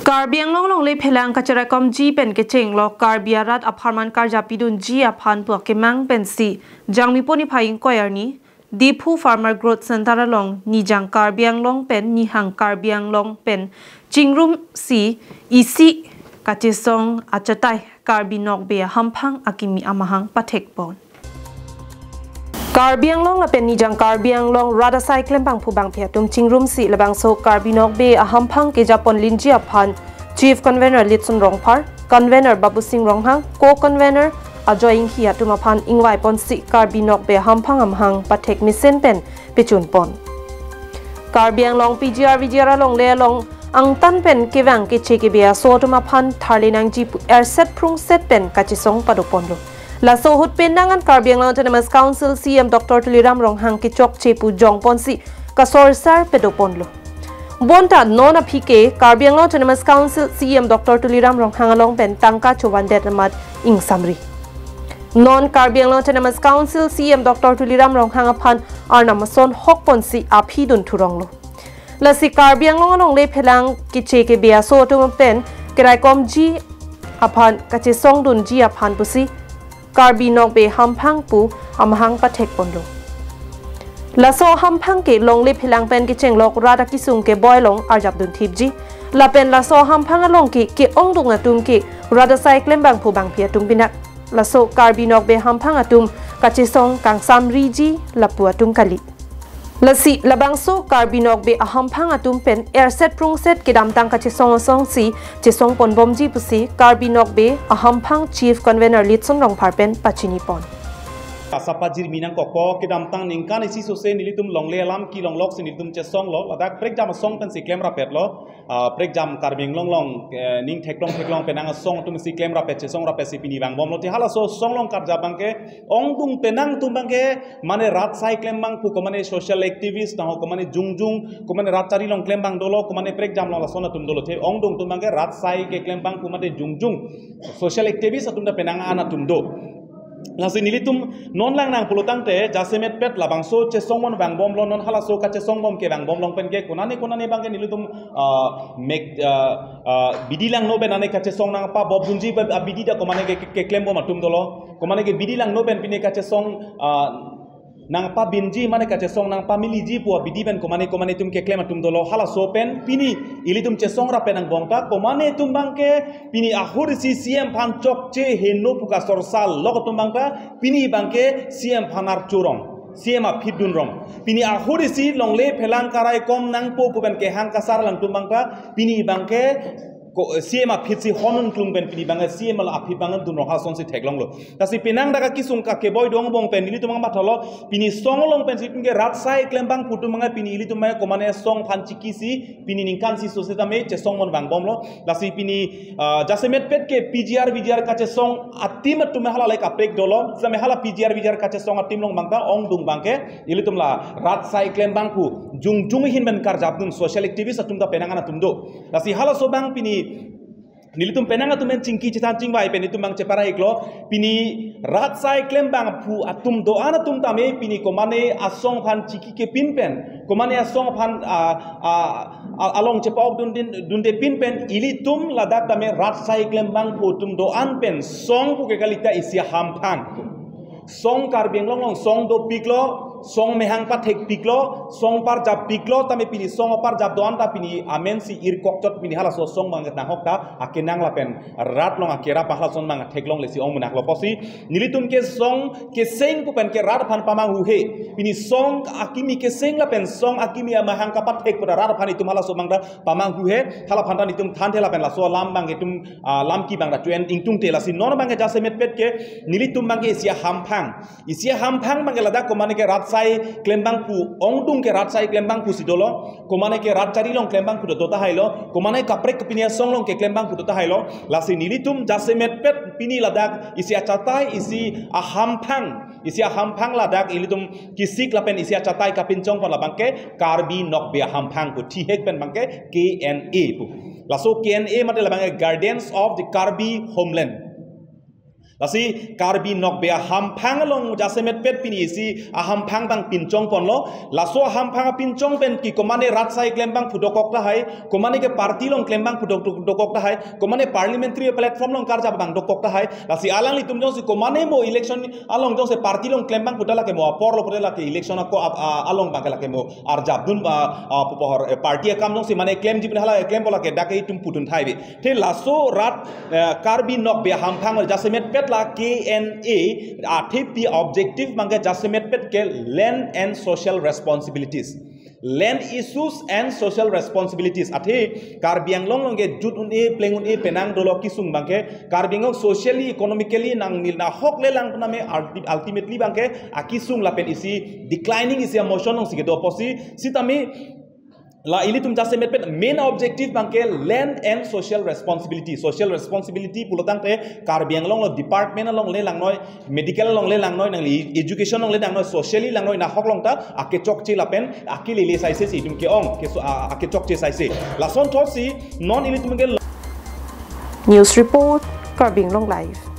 Karbi Longle phelang kacheraikom ji pen kachesong lo Karbi arat aphan karja pidun ji aphan pu kemang pensi jangmi poni phaing koyarni Dipu Farmer Growth Center along nijang Karbi long pen nihang Karbi long pen chingrum si isi kachesong achatai Karbi Nokbe Hamphang akimi amahang pathek pon Karbi long apen nijang Karbi long rada cycling bang pu bang phiatum chingrum si labang so Karbi Nokbe Hamphang ke Japon linji aphan Chief Convener Litsun Rongpar Convener Babu Singh Ronghang Co-Convener Ajoying hiatum aphan ingwai pon si Karbi Nokbe Hamphang amhang pathek misen pen pichun pon Karbi long PGR VGR long le long ang tan pen kewang ke cheke bia so tum aphan tharlinang ji air set prung set pen kachesong padopon lo La so hut pendangan Karbi Autonomous Council CM Dr. Tuliram Ronghang ki chok chepu jong ponsi kasor sar pedopon lo. Bonta non apike Karbi Autonomous Council CM Dr. Tuliram Ronghang along pen tangka chowan mat ing samri. Non Karbi Autonomous Council CM Dr. Tuliram Ronghang aphan arnamason hok ponsi aphidun thurong lo. La si Karbi along le phelang ki cheke bia so tum pen kacheraikom ji aphan kachesong dun ji aphan pusi Karbi Nokbe Hamphang pu amhang pathek ponlo. Laso Hamphang ke longle phelang pen ke chenglok rada kisung ke boylong arjap dun thipji. La pen laso Hamphang along ke ongdung atum ke rada cycling bang pu bang phia tum binak. Laso Karbi Nokbe Hamphang atum kachesong kang samriji lapu atum kali. Lasi labangso Karbi Nokbe Hamphang atum pen air set prung set ke damtang kachesong song si chesong pon bomji pusi Karbi Nokbe Hamphang Chief Convener Litsun Rongpar pen pachini pon Asapajir minang koko ke damtang ningkan isi sose nilitum longle alam ki longlok si nilitum chesong lo ladak prek jam song pen si claim rapet lo prek jam Karbi longlong ning theklong penang song tum si claim rapet chesong rapet si pini bang bom lo ti hala so song long karja bangke ongdung penang tum bangke mane rat sai claim bang pu ko mane social activist na ko mane jungjung ko mane rat chari long claim bang dolo ko mane prek jam long la sona tum dolo the ongdung tum bangke rat sai ke claim bang pu mane jungjung social activist atum da penang ana tum do Lasi nilitum non lang nang pulutang te jasemet pet labang so chesong mon bang bom lo non hala so ka chesong bom ke bang bom long pen ke kunani bang ke nilitum mek bidilang no ben ane ka chesong nang pa bob bunji bidi da komane ke claim bom atum dolo komane ke bidilang no ben pine ka chesong nang pa binji mane ka chesong nang pa miliji pu bidi ben komane tum ke claim atum dolo hala so pen pini ilitum chesong ra penang bongta komane tum bangke pini ahur si CM phan chok che henno puka sorsal log tum bangta pini bangke CM phanar churong CM a phidun rom pini ahur si longle phelang kacheraikom nang po pu ben ke hang kasar lang tum bangta pini bangke CM a phitsi honun klung ben pini banga CM al aphit bangan dun roha son si theklong lo tasi pinang daga kisung ka ke boy dong bong pen ili tumang mathalo pini song long pen si tunge rat sai klembang putu manga pini ili tumai komane song phan chiki si pini ningkan si soseta me che song mon bang bom lo lasi pini jasemet pet ke PGR VGR ka che song atim tume hala like aprek dolo same hala PGR VGR ka che song atim long bangta ong dung bangke ili tumla rat sai klembang pu jung hin ben kar jabdun social activist atum da penangana tumdo lasi hala so bang pini nilitum penanga tumen cingki citan cingbai penitum bang cepara iklo pini rat sai klem bang pu atum do ana tum tame pini komane asong phan ciki ke pinpen komane asong phan along cepok dunde pinpen ilitum ladak tame rat sai klem bang pu tum do an pen song pu ke kalita isia Hamphang song Karbi long song do piklo song mehang pathek piklo song par jab piklo tame pini song par jab doan ta pini amen si ir koktot pini hala so song bang na hokta akenang la pen rat long akera pahla son bang theklong le si ong menak lo posi nilitum ke song ke seng pu pen ke rat phan pamang hu he pini song akimi ke seng la pen song akimi mahang ka pathek pu rat phan itum hala so bang da pamang hu he hala phan ta itum than thela pen la so lam bang itum lam ki bang da tuen ingtung te la si non bang ja semet pet ke nilitum bang ke isia Hamphang bang la da ko mane ke rat sai klembang pu ongdung ke rat sai klembang pu sidolo komane ke rat chari long klembang pu dota hailo komane kaprek pinia song long ke klembang pu dota hailo lasi nilitum jasemet pet pini ladak isi achatai isi Hamphang ladak ilitum kisik lapen isi achatai kapincong pon labangke Karbi Nokbe Hamphang pu thihek pen bangke KNA pu laso KNA mate labangke Guardians of the Karbi Homeland Lasi Karbi Nokbe Hamphang long jasemet pet pini isi Hamphang bang pinchong ponlo laso Hamphang pinchong pen ki komane ratsai klembang pudokok tahai komane ke parti long klembang pudokok tahai komane parliamentary platform long karja bang dokok tahai lasi alang litum jong si komane mo election along jong se parti long klembang pudala ke mo porlo pudala ke election ko along bang ke mo arjab dun pohor parti kam jong si mane claim jipin hala claim bola ke dakai tum putun thai be the laso rat Karbi Nokbe Hamphang jasemet pet la KNA ATP objective mangke jasemet pet ke land and social responsibilities land issues and social responsibilities athe Karbi Anglong ge jut un e pleng un e penang dolo kisung bangke Karbi Anglong socially economically nang nil na hok le lang na me ultimately bangke akisung lapen isi declining isi emotion nong sige do posi sitami la ili tum jasemet pet main objective bangke land and social responsibility pulotang te Karbi Anglong lo department long le lang noi medical long le lang noi nang education long le lang noi socially lang noi na hok long ta ake chok che lapen ake le saise si tum ke ong ke ake chok che saise la son thosi non ili tum ke News report Karbi Anglong live